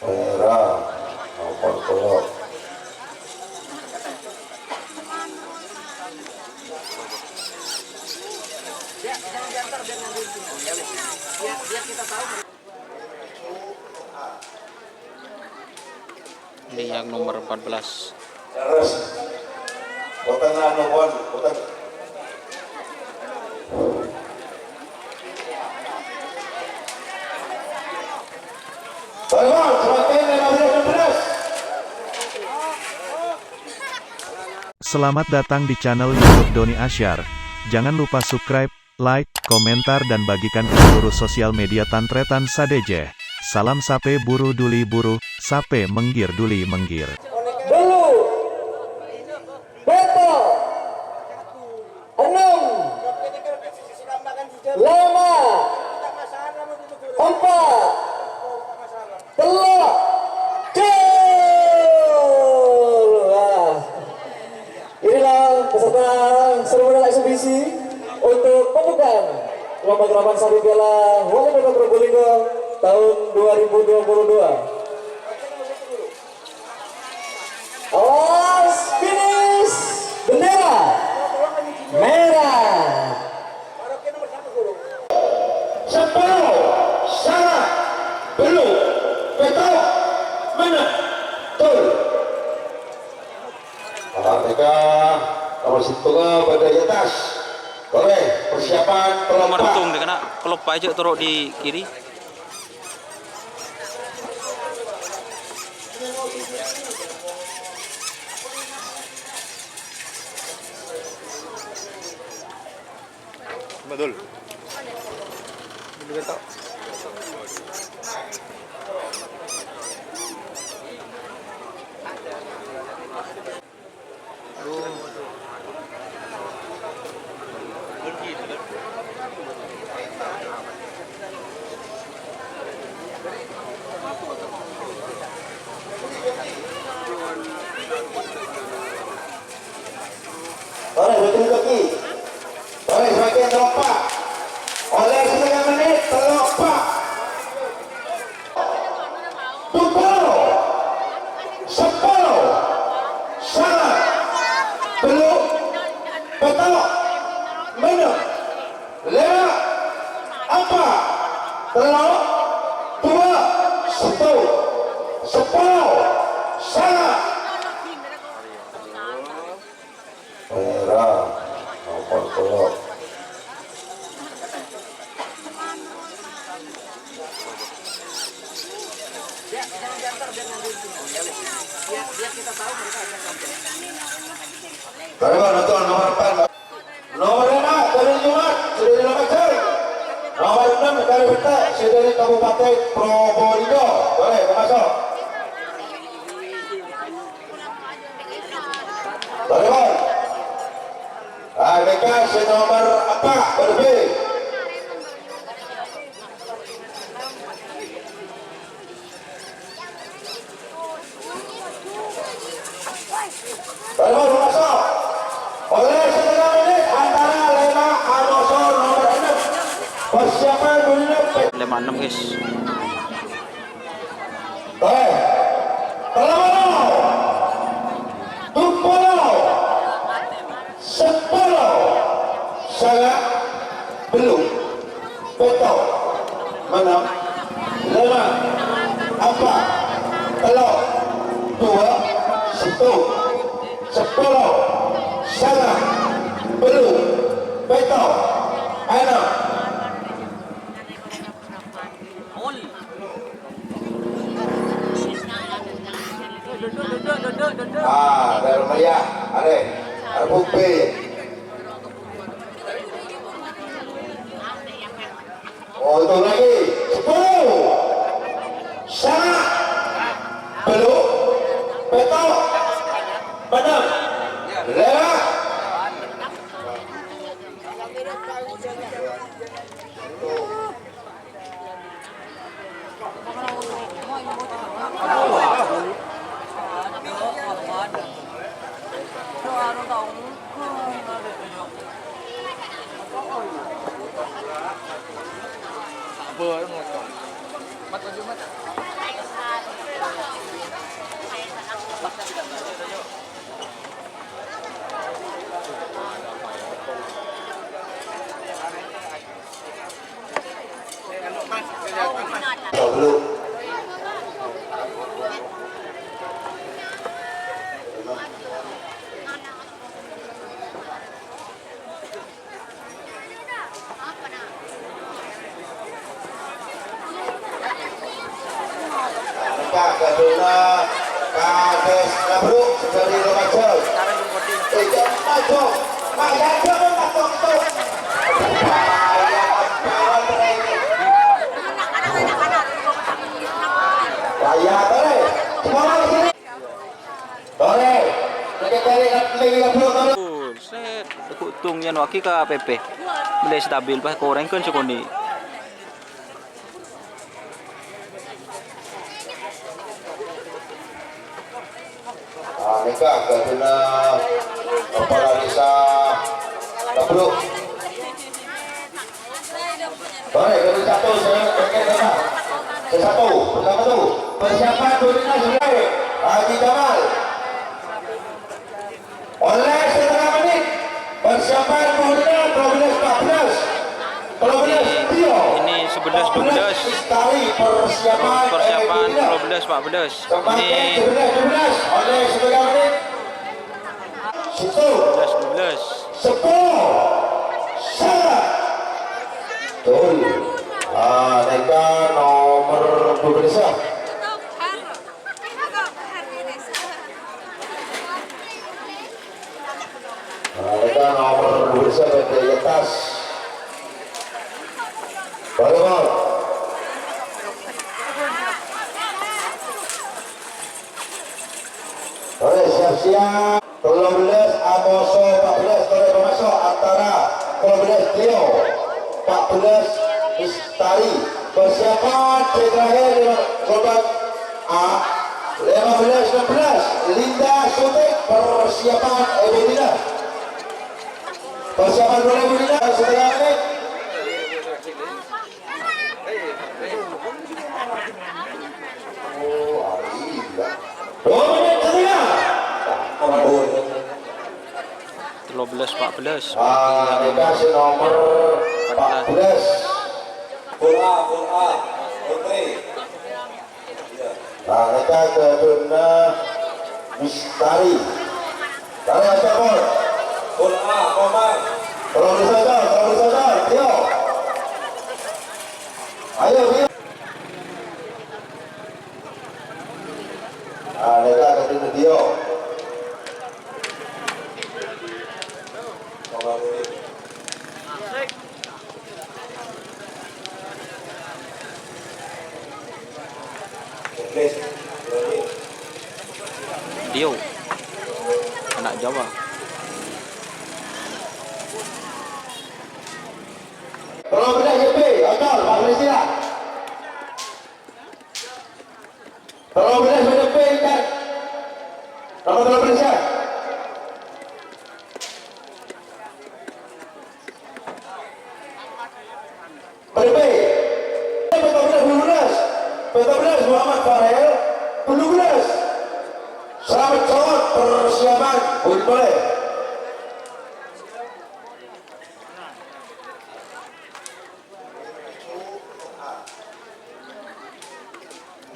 Merah nomor telok. Ini yang nomor 14. Terus boten anu pun boten. Tolong semakin 15. Selamat datang di channel YouTube Doni Asyar. Jangan lupa subscribe, like, komentar dan bagikan ke seluruh sosial media Tantretan Sadejeh. Salam sape buru duli buru, sape menggir duli menggir. Dulu beto 6 5 4 telok inilah peserta seremonial eksibisi untuk pembukaan lomba gerapan Sarigala Wali Kota Probolinggo tahun 2022. Awas finish bendera merah. Sepuluh salah belum betul mana betul. Ketika nomor situ pada di atas. Boleh persiapan Nomor pelompat. hitung dia kena kelop aja turun di kiri. Betul. Betul. Boleh betul kaki. Boleh sebagian terlompat. Oleh setengah menit terlompat. 10 salah belum betul mana lewat apa telur 2 1 10 salah merah nomor telur. Bagaimana nonton nomor 4? Nomor 5 dari Jumat sudah dilakukan. Nomor 6 dari Petak sudah dari Kabupaten Probolinggo. Boleh masuk. Bagaimana? ABK nomor apa? Berbeda. Baru masuk oleh setengah menit antara Lema Anosor nomor 6 persiapan menuju 56 guys. baik terlalu 10 sangat belum betul menang 5 apa telur 2 1 10 salah belum betul 6 dari Maya ada bukti untuk lagi 10 salah belum betul benar lewat Maka kedua Kades Labruk dari Lumajang. Jangan maju, maju mengatung tuh. Raya tore, semua di sini. Tore, lagi Labruk tore. Set, kutungnya waki ke PP. Mulai stabil bah koreng kan cukoni. Nikah kedua kepala desa Labruk. Tore, kedua satu saya satu, pertama tu persiapan Budina Sungai Haji Jamal. Oleh setengah menit persiapan Budina 12-14 Tio. Ini 11-12. Istari persiapan 12-14. Ini 11-12 oleh setengah menit. Situ 11-12. 10 Salah Betul. Mereka nomor 12. Mereka nomor 12 di atas. Bagaimana? Oke, siap-siap. 12 Amoso 14 Tore Pemasok antara 12 Tio 14 Istari. Persiapan terakhir korban A 15-16 Linda Sutik. Persiapan Ebudina. Persiapan Ebudina setengah menit. Oh, 2 menit setengah. 13-14. Dikasih nomor 14. Full A, putri. Mereka kedua Mistari. Dari Acapol. Full A, Komar. Tolong disodor, Tio. Ayo, Tio. Mereka kedua Tio. Dio. Anak Jawa. Kalau benar JP, Akal, Pak Presiden. Kalau benar JP kan. Kalau benar Presiden. JP. Betul-betul Muhammad Farel. 12. Selamat jawab persiapan boleh.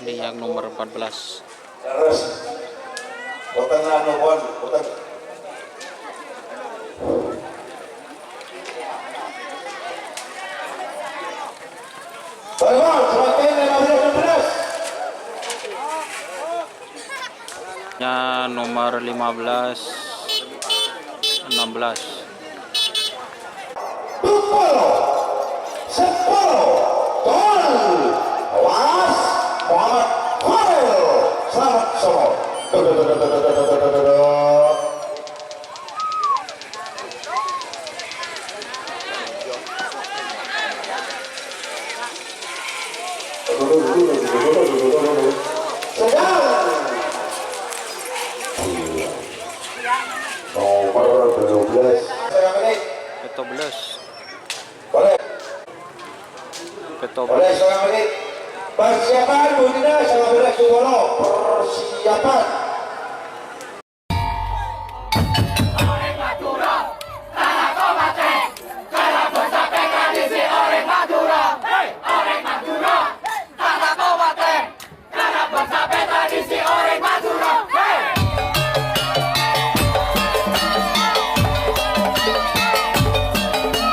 Ini yang nomor 14. Terus potonglah nomor potong. Bagaimana? Semakin 15-16. Ya, nomor 15 16. 10 gol. Awas Muhammad Farel. Selamat semua. Nomor 12. Petobles. Boleh. Petobles. Boleh setengah menit. Persiapan Budina 19 Persiapan